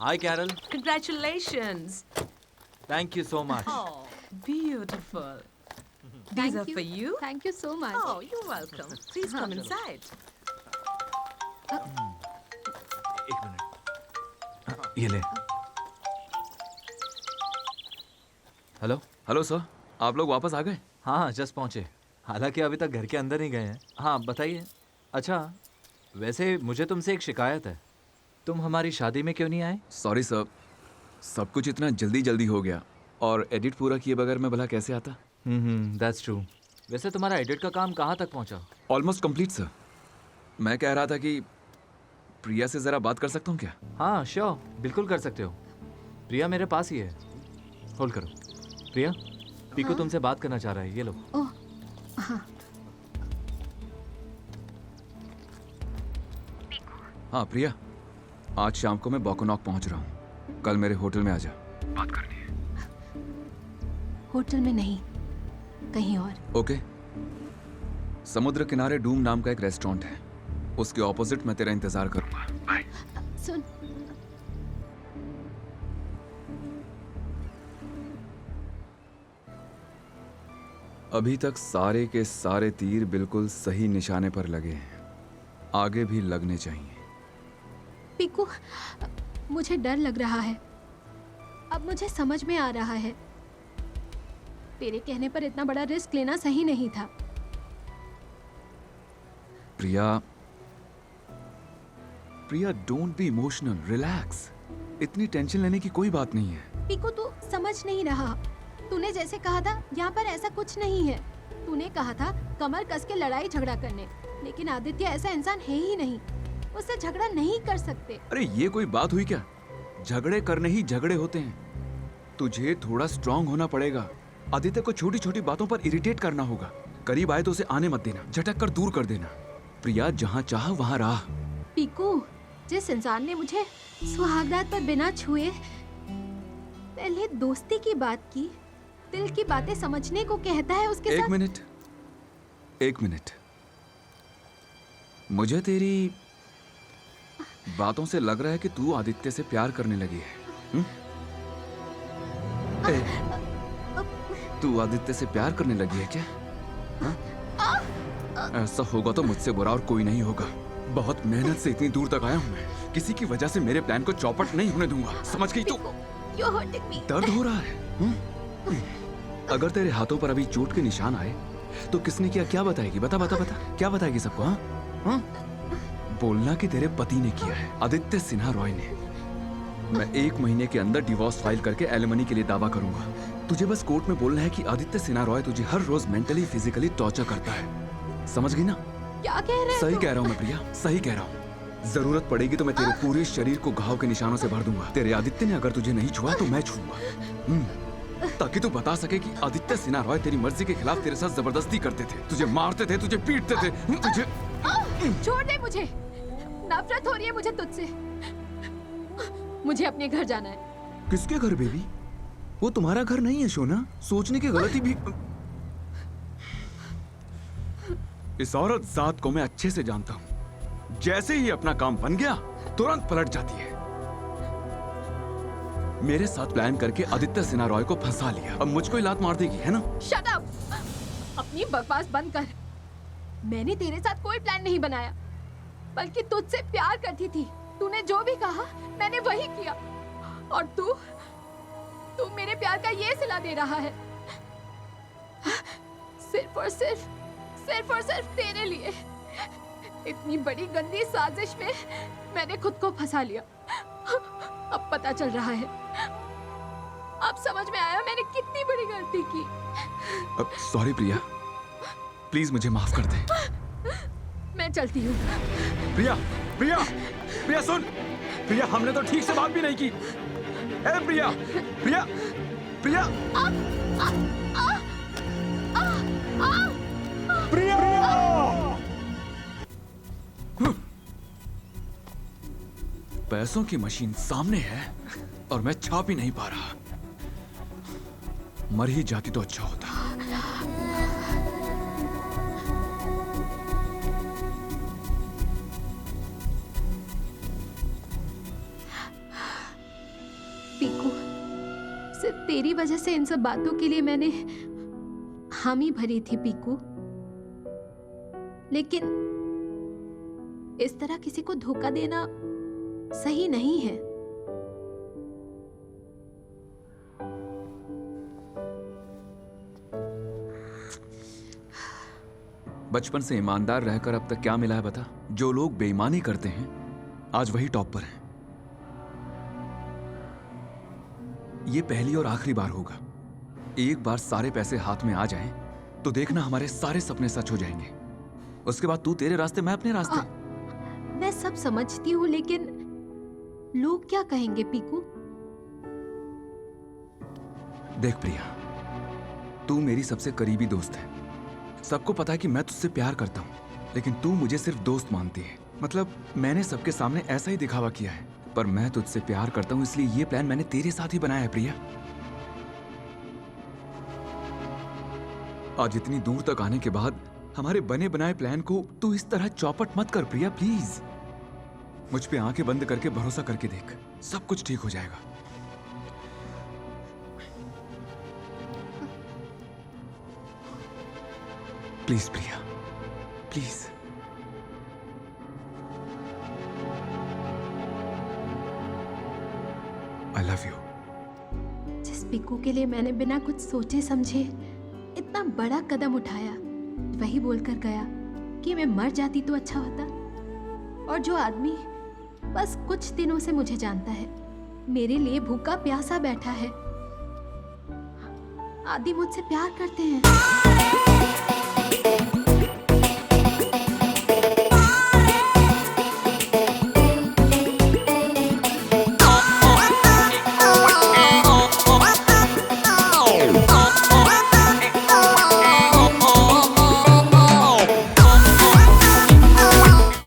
Hi, Carol. Congratulations. Thank you so much. Oh, beautiful. These Thank are you. for you. Thank you so much. Oh, you're welcome. Please come inside. एक minute ये ले। Hello. Hello sir, आप लोग वापस आ गए? हाँ, just पहुँचे। हालांकि अभी तक घर के अंदर नहीं गए हैं। हाँ, बताइए। अच्छा, वैसे मुझे तुमसे एक शिकायत है। तुम हमारी शादी में क्यों नहीं आए? सॉरी सर, सब कुछ इतना जल्दी जल्दी हो गया और एडिट पूरा किए बगैर मैं भला कैसे आता? That's true. वैसे तुम्हारा एडिट का काम कहाँ तक पहुँचा? Almost complete sir. मैं कह रहा था कि प्रिया से ज़रा बात कर सकता हूँ क्या? हाँ श्योर, बिल्कुल कर सकते हो। प्रिया मेरे पास ही है। होल्ड करो। प्रिया, पीकू तुमसे बात करना चाह रहा है, ये लो। ओह, हाँ। हाँ प्रिया, आज शाम को मैं बोकोनॉक पहुँच रहा हूँ। कल मेरे होटल में आ जा, बात करनी है। होटल में नहीं, कहीं और। ओके। समुद्र किनारे डूम नाम का एक रेस्टोरेंट है, उसके ऑपोजिट मैं तेरा इंतजार करूंगा। बाय। सुन, अभी तक सारे के सारे तीर बिल्कुल सही निशाने पर लगे हैं, आगे भी लगने चाहिए। पीकू, मुझे डर लग रहा है। अब मुझे समझ में आ रहा है, तेरे कहने पर इतना बड़ा रिस्क लेना सही नहीं था। प्रिया, प्रिया डोंट बी इमोशनल, रिलैक्स। इतनी टेंशन लेने की कोई बात नहीं है। पीकू, तू समझ नहीं रहा। तूने जैसे कहा था यहाँ पर ऐसा कुछ नहीं है। तूने कहा था कमर कस के लड़ाई झगड़ा करने, लेकिन आदित्य ऐसा इंसान है ही नहीं। उससे झगड़ा नहीं कर सकते। अरे ये कोई बात हुई क्या? झगड़े करने ही झगड़े होते हैं। तुझे थोड़ा स्ट्रांग होना पड़ेगा। आदित्य को छोटी छोटी बातों पर इरिटेट करना होगा। करीब आए तो उसे आने मत देना, झटक कर दूर कर देना। प्रिया, जहाँ चाह वहाँ राह। पीकू, जिस इंसान ने मुझे सुहागरात पर बिना छुए पहले दोस्ती की बात की, दिल की बातें समझने को कहता है, उसके साथ। एक मिनट। मुझे तेरी बातों से लग रहा है कि तू आदित्य से प्यार करने लगी है। तू आदित्य से प्यार करने लगी है क्या? ऐसा होगा तो मुझसे बुरा और कोई नहीं होगा। बहुत मेहनत से इतनी दूर तक आया हूं मैं। किसी की वजह से मेरे प्लान को चौपट नहीं होने दूंगा, समझ गई तू? You're hurting me. दर्द हो रहा है। अगर तेरे हाथों पर अभी चोट के निशान आए तो किसने किया, क्या बताएगी? बता बता बता, क्या बताएगी सबको? हाँ, बोलना कि तेरे पति ने किया है, आदित्य सिन्हा रॉय ने। मैं 1 महीने के अंदर डिवोर्स फाइल करके एलिमनी के लिए दावा करूंगा। तुझे बस कोर्ट में बोलना है कि आदित्य सिन्हा रॉय तुझे हर रोज मेंटली फिजिकली टॉर्चर करता है। समझ गई ना? क्या कह रहे सही हो? कह रहा हूँ मैं प्रिया, सही कह रहा हूँ। जरूरत पड़ेगी तो मैं तेरे पूरे शरीर को घाव के निशानों से भर दूंगा। तेरे आदित्य ने अगर तुझे नहीं छुआ तो मैं छूंगा, ताकि तू बता सके कि आदित्य सिन्हा रॉय तेरी मर्जी के खिलाफ तेरे साथ जबरदस्ती करते थे, तुझे मारते थे, तुझे पीटते थे, तुझे। छोड़ दे मुझे, नफरत हो रही है मुझे तुझसे। मुझे अपने घर जाना है। किसके घर बेबी? वो तुम्हारा घर नहीं है शोना, सोचने की गलती भी। इस औरत जात को मैं अच्छे से जानता हूं। जैसे ही अपना काम बन गया तुरंत पलट जाती है। मेरे साथ प्लान करके आदित्य सिन्हा रॉय को फंसा लिया, अब मुझको ही लात मार देगी, है ना? Shut up! अपनी बकवास बंद कर। मैंने तेरे साथ कोई प्लान नहीं बनाया, बल्कि तुझसे प्यार करती थी। तूने जो भी कहा मैंने वही किया, और तू मेरे प्यार का ये सिला दे रहा है, सिर्फ और सिर्फ तेरे लिए। इतनी बड़ी गंदी साजिश में मैंने खुद को फंसा लिया। अब पता चल रहा है, अब समझ में आया मैंने कितनी बड़ी गलती की। अब सॉरी प्रिया, प्लीज मुझे माफ कर दे। मैं चलती हूँ। प्रिया, प्रिया, प्रिया सुन। प्रिया, हमने तो ठीक से बात भी नहीं की। ए प्रिया, प्रिया, प्रिया, प्रिया। पैसों की मशीन सामने है और मैं छाप ही नहीं पा रहा। मर ही जाती तो अच्छा होता। तेरी वजह से इन सब बातों के लिए मैंने हामी भरी थी पीकू, लेकिन इस तरह किसी को धोखा देना सही नहीं है। बचपन से ईमानदार रहकर अब तक क्या मिला है बता? जो लोग बेईमानी करते हैं आज वही टॉप पर हैं। ये पहली और आखिरी बार होगा। एक बार सारे पैसे हाथ में आ जाएं, तो देखना हमारे सारे सपने सच हो जाएंगे। उसके बाद तू तेरे रास्ते, मैं अपने रास्ते। मैं सब समझती हूँ, लेकिन लोग क्या कहेंगे पीकू? देख प्रिया, तू मेरी सबसे करीबी दोस्त है। सबको पता है कि मैं तुझसे प्यार करता हूँ, लेकिन तू मुझे सिर्फ दोस्त मानती है। मतलब मैंने सबके सामने ऐसा ही दिखावा किया है, पर मैं तुझसे प्यार करता हूँ, इसलिए ये प्लान मैंने तेरे साथ ही बनाया है प्रिया। आज इतनी दूर तक आने के बाद हमारे बने बनाए प्लान को तू इस तरह चौपट मत कर प्रिया, प्लीज। मुझ पे आंखें बंद करके भरोसा करके देख, सब कुछ ठीक हो जाएगा। Please Priya, please. I love you. जिस पीकू के लिए मैंने बिना कुछ सोचे समझे इतना बड़ा कदम उठाया, वही बोलकर गया कि मैं मर जाती तो अच्छा होता। और जो आदमी बस कुछ दिनों से मुझे जानता है, मेरे लिए भूखा प्यासा बैठा है। आदि मुझसे प्यार करते हैं।